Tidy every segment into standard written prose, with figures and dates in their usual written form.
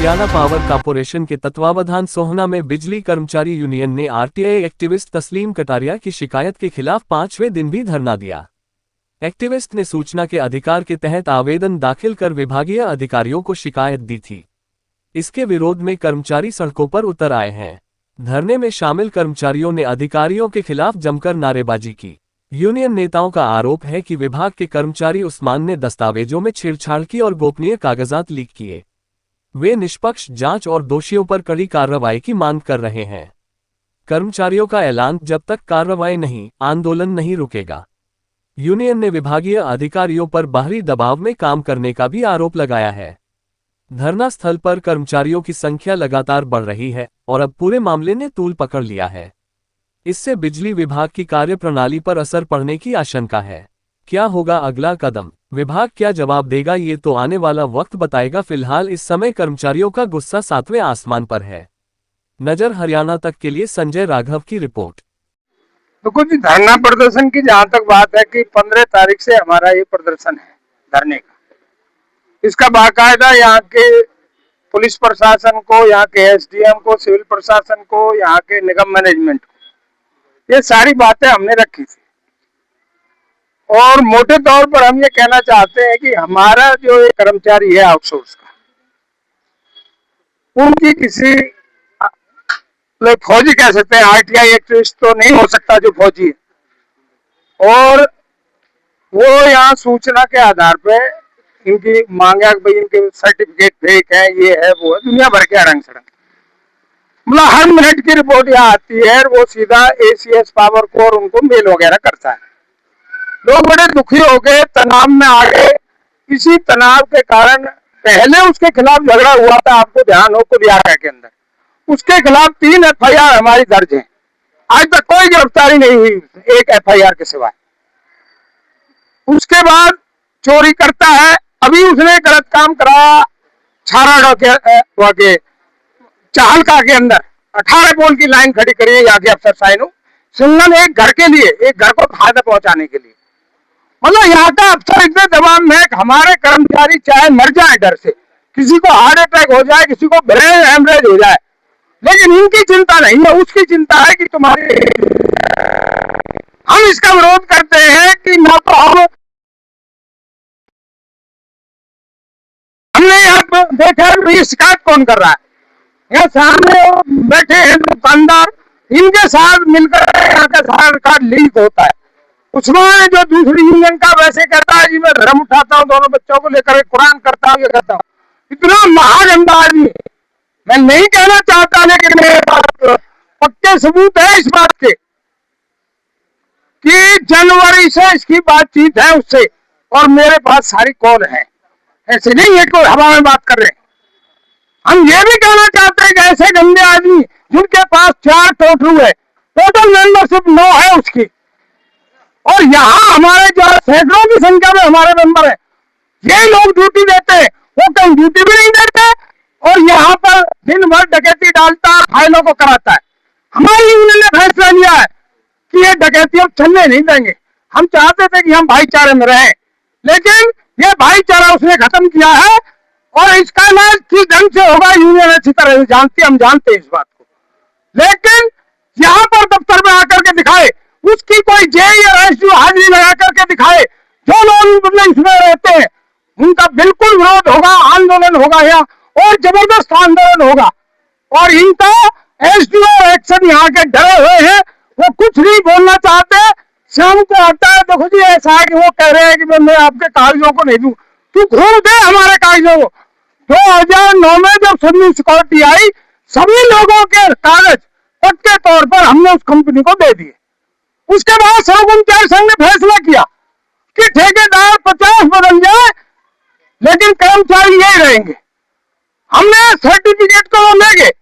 Haryana power corporation के तत्वावधान सोहना में बिजली कर्मचारी यूनियन ने आरटीआई एक्टिविस्ट तस्लीम कटारिया की शिकायत के खिलाफ 5वें दिन भी धरना दिया। एक्टिविस्ट ने सूचना के अधिकार के तहत आवेदन दाखिल कर विभागीय अधिकारियों को शिकायत दी थी। इसके विरोध में कर्मचारी सड़कों पर उतर आए हैं। धरने में शामिल कर्मचारियों ने अधिकारियों के खिलाफ जमकर नारेबाजी की। यूनियन नेताओं का आरोप है कि विभाग के कर्मचारी उस्मान ने दस्तावेजों में छेड़छाड़ की और गोपनीय कागजात लीक किए। वे निष्पक्ष जांच और दोषियों पर कड़ी कार्रवाई की मांग कर रहे हैं। कर्मचारियों का ऐलान, जब तक कार्रवाई नहीं, आंदोलन नहीं रुकेगा। यूनियन ने विभागीय अधिकारियों पर बाहरी दबाव में काम करने का भी आरोप लगाया है। धरना स्थल पर कर्मचारियों की संख्या लगातार बढ़ रही है और अब पूरे मामले ने तूल पकड़ लिया है। इससे बिजली विभाग की कार्यप्रणाली पर असर पड़ने की आशंका है। क्या होगा अगला कदम, विभाग क्या जवाब देगा, ये तो आने वाला वक्त बताएगा। फिलहाल इस समय कर्मचारियों का गुस्सा 7वें आसमान पर है। नजर हरियाणा तक के लिए संजय राघव की रिपोर्ट। तो कुछ धरना प्रदर्शन की जहां तक बात है कि 15 तारीख से हमारा ये प्रदर्शन है धरने का। इसका बाकायदा यहाँ के पुलिस प्रशासन को, यहाँ के एसडीएम को, सिविल प्रशासन को, यहाँ के निगम मैनेजमेंट को, ये सारी बातें हमने रखी थी। और मोटे तौर पर हम ये कहना चाहते हैं कि हमारा जो ये कर्मचारी है आउटसोर्स का, उनकी किसी फौजी कह सकते हैं, आरटीआई एक्टिविस्ट तो नहीं हो सकता जो फौजी है, और वो यहाँ सूचना के आधार पे इनकी मांगा कि भाई इनके सर्टिफिकेट फेक है, ये है, वो है, दुनिया भर के अड़ंग सड़ंग, मतलब हर मिनट की रिपोर्ट यहाँ आती है और वो सीधा एसीएस पावर को और उनको मेल वगैरह करता है। लोग बड़े दुखी हो गए, तनाव में आ गए। इसी तनाव के कारण पहले उसके खिलाफ झगड़ा हुआ था, आपको ध्यान हो, कुलियारा के अंदर उसके खिलाफ 3 एफआईआर हमारी दर्ज है। आज तक कोई गिरफ्तारी नहीं हुई एक एफआईआर के सिवाय। उसके बाद चोरी करता है। अभी उसने गलत काम कराया छारागांव के चाहलका के अंदर 18 पोल की लाइन खड़ी करी है यहाँ के अफसर साइनो सिंगल, एक घर के लिए, एक घर को फायदा पहुंचाने के लिए। मतलब यहाँ का अफसर इतने दबाव में हमारे कर्मचारी चाहे मर जाए डर से, किसी को हार्ट अटैक हो जाए, किसी को ब्रेन हेमरेज हो जाए, लेकिन इनकी चिंता नहीं है। उसकी चिंता है कि तुम्हारे, हम इसका विरोध करते हैं कि न तो हमने यहाँ देखा ये शिकायत कौन कर रहा है। यहाँ सामने बैठे हैं दुकानदार, इनके साथ मिलकर यहाँ का सारा रिकॉर्ड लीक होता है। उस्मान जो दूसरी यूनियन का वैसे कहता है जी मैं धर्म उठाता हूँ, दोनों बच्चों को लेकर कुरान करता हूँ, ये करता हूँ। इतना महागंदा आदमी, मैं नहीं कहना चाहता, लेकिन मेरे पास पक्के सबूत है इस बात के कि जनवरी से इसकी बातचीत है उससे, और मेरे पास सारी कॉल है। ऐसे नहीं है कोई हवा में बात कर रहे हैं। हम ये भी कहना चाहते हैं कि ऐसे गंदे आदमी जिनके पास 4 टोटरू है, टोटल मेंबरशिप 9 है उसकी, और यहाँ हमारे जो सैकड़ों की संख्या में हमारे मेंबर है, ये लोग ड्यूटी देते हैं, वो कहीं ड्यूटी भी नहीं देते और यहाँ पर दिन भर डकैती डालता है, फाइलों को कराता है। हमारी यूनियन ने फैसला लिया है कि ये डकैती अब चलने नहीं देंगे। हम चाहते थे कि हम भाईचारे में रहें, लेकिन ये भाईचारा उसने खत्म किया है, और इसका इलाज किस ढंग से होगा यूनियन अच्छी तरह जानती है, हम जानते हैं इस बात को। लेकिन यहाँ पर दफ्तर में आकर के दिखाए, उसकी कोई जेई या एसडीओ हाजिरी लगा करके दिखाए, जो लोग इसमें रहते हैं उनका बिल्कुल विरोध होगा, आंदोलन होगा यहाँ, और जबरदस्त आंदोलन होगा। और इनका एसडीओ एक्शन यहाँ के डरे हुए हैं, वो कुछ नहीं बोलना चाहते। शाम को आता है, देखो जी ऐसा है कि वो कह रहे हैं कि मैं आपके कागजों को नहीं दूं, तू घूम दे हमारे कागजों को। 2009 में जब सभी सिक्योरिटी आई, सभी लोगों के कागज पक्के तौर पर हमने उस कंपनी को दे दिए। उसके बाद कर्मचारी संघ ने फैसला किया कि ठेकेदार 50 बदल जाए, लेकिन कर्मचारी यही रहेंगे। हमने सर्टिफिकेट को ले गए,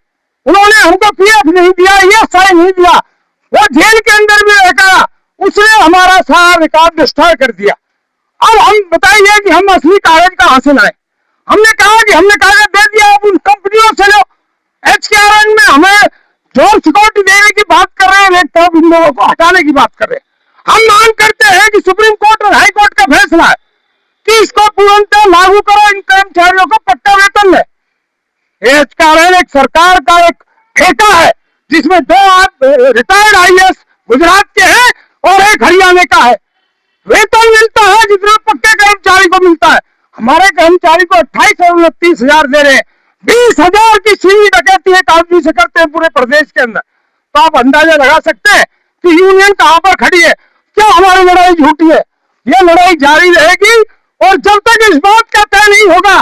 उन्होंने हमको पीएफ नहीं दिया, ये साइन नहीं दिया, वो जेल के अंदर भी रहकर उसने हमारा सारा रिकॉर्ड डिस्ट्रॉय कर दिया। अब हम बताइए कि हम असली कागज कहां से लाए। हमने कहा कि हमने कागज दे दिया, अब उन कंपनियों से लो। एचकेआरएन में हमें जो सिक्योरिटी देने की बात कर रहे हैं, एक तरफ इन लोगों को हटाने की बात कर रहे हैं। हम मांग करते हैं कि सुप्रीम कोर्ट और हाई कोर्ट का फैसला है कि इसको पूर्णतः लागू करो, इन कर्मचारियों को पक्का वेतन है। ये कारण एक सरकार का एक ठेका है जिसमें 2 आप रिटायर्ड आईएएस गुजरात के हैं और एक हरियाणा का है। वेतन मिलता है जितना पक्के कर्मचारी को मिलता है। हमारे कर्मचारी को 28 और 29,000 दे रहे हैं। 20,000 की सीधी डकैती एक आदमी से करते हैं पूरे प्रदेश के अंदर। तो आप अंदाजा लगा सकते हैं कि यूनियन कहां पर खड़ी है। क्या हमारी लड़ाई झूठी है? यह लड़ाई जारी रहेगी और जब तक इस बात का तय नहीं होगा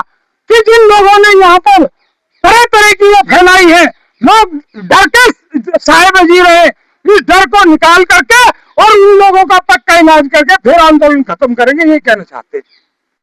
कि जिन लोगों ने यहाँ पर तरह तरह की ये फैलाई है, लोग डर के साए में जी रहे हैं, इस डर को निकाल करके और उन लोगों का पक्का इलाज करके फिर आंदोलन खत्म करेंगे, ये कहना चाहते हैं।